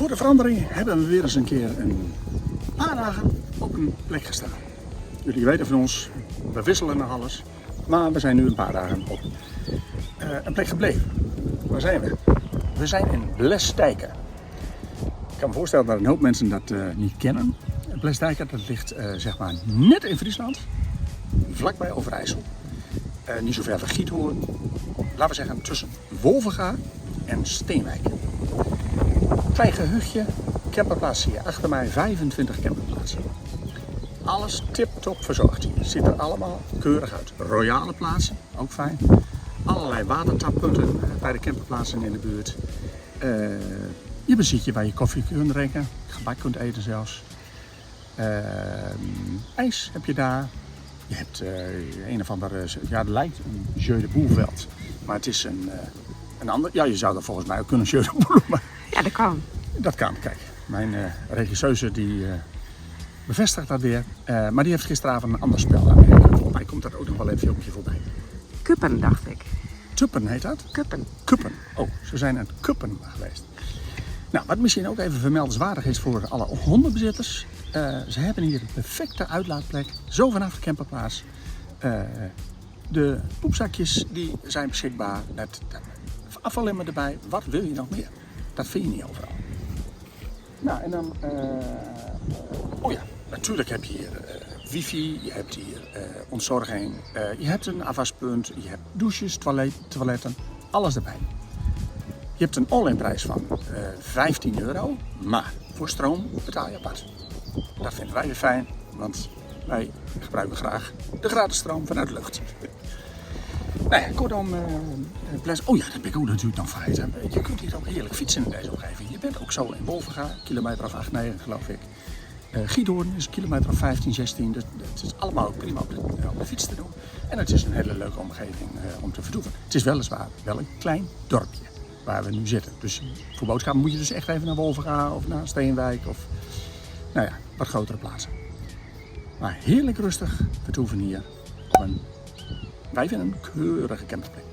Voor de verandering hebben we weer eens een keer een paar dagen op een plek gestaan. Jullie weten van ons, we wisselen nog alles. Maar we zijn nu een paar dagen op een plek gebleven. Waar zijn we? We zijn in Blesdijken. Ik kan me voorstellen dat een hoop mensen dat niet kennen. Blesdijken, dat ligt zeg maar net in Friesland. Vlakbij Overijssel. Niet zo ver van Giethoorn. Laten we zeggen tussen Wolvenga en Steenwijk. Klein gehuchtje, camperplaats hier achter mij, 25 camperplaatsen. Alles tip-top verzorgd hier. Ziet er allemaal keurig uit. Royale plaatsen, ook fijn. Allerlei watertappunten bij de camperplaatsen in de buurt. Je hebt een zitje waar je koffie kunt drinken, gebak kunt eten zelfs. IJs heb je daar. Je hebt een of andere, ja het lijkt een Jeu de Boel veld. Maar het is een ander, ja je zou dat volgens mij ook kunnen Jeu de Boel. Maar ja, dat kan. Dat kan, kijk. Mijn regisseuse die bevestigt dat weer. Maar die heeft gisteravond een ander spel aan. Volgens mij komt dat ook nog wel een filmpje voorbij. Kuppen, dacht ik. Tuppen heet dat? Kuppen. Kuppen. Oh, ze zijn aan het kuppen geweest. Nou, wat misschien ook even vermeldenswaardig is voor alle hondenbezitters. Ze hebben hier een perfecte uitlaatplek. Zo vanaf de camperplaats. De poepzakjes die zijn beschikbaar. Met afvalimmer erbij. Wat wil je nog meer? Dat vind je niet overal. Nou, en dan... oh ja, natuurlijk heb je hier wifi. Je hebt hier ontzorging. Je hebt een afwaspunt. Je hebt douches, toiletten. Alles erbij. Je hebt een all-in prijs van €15. Maar voor stroom betaal je apart. Dat vinden wij weer fijn. Want wij gebruiken graag de gratis stroom vanuit de lucht. Nou ja, kortom, oh ja, dat ben ik ook natuurlijk nog vergeten. Je kunt hier ook heerlijk fietsen in deze omgeving. Je bent ook zo in Wolvenga, kilometer of 8, 9 geloof ik. Giethoorn is een kilometer of 15, 16. Dus het is allemaal ook prima op de fiets te doen. En het is een hele leuke omgeving om te vertoeven. Het is weliswaar wel een klein dorpje waar we nu zitten. Dus voor boodschappen moet je dus echt even naar Wolvenga of naar Steenwijk of nou ja, wat grotere plaatsen. Maar heerlijk rustig vertoeven hier op een, wij vinden een keurige camperplek.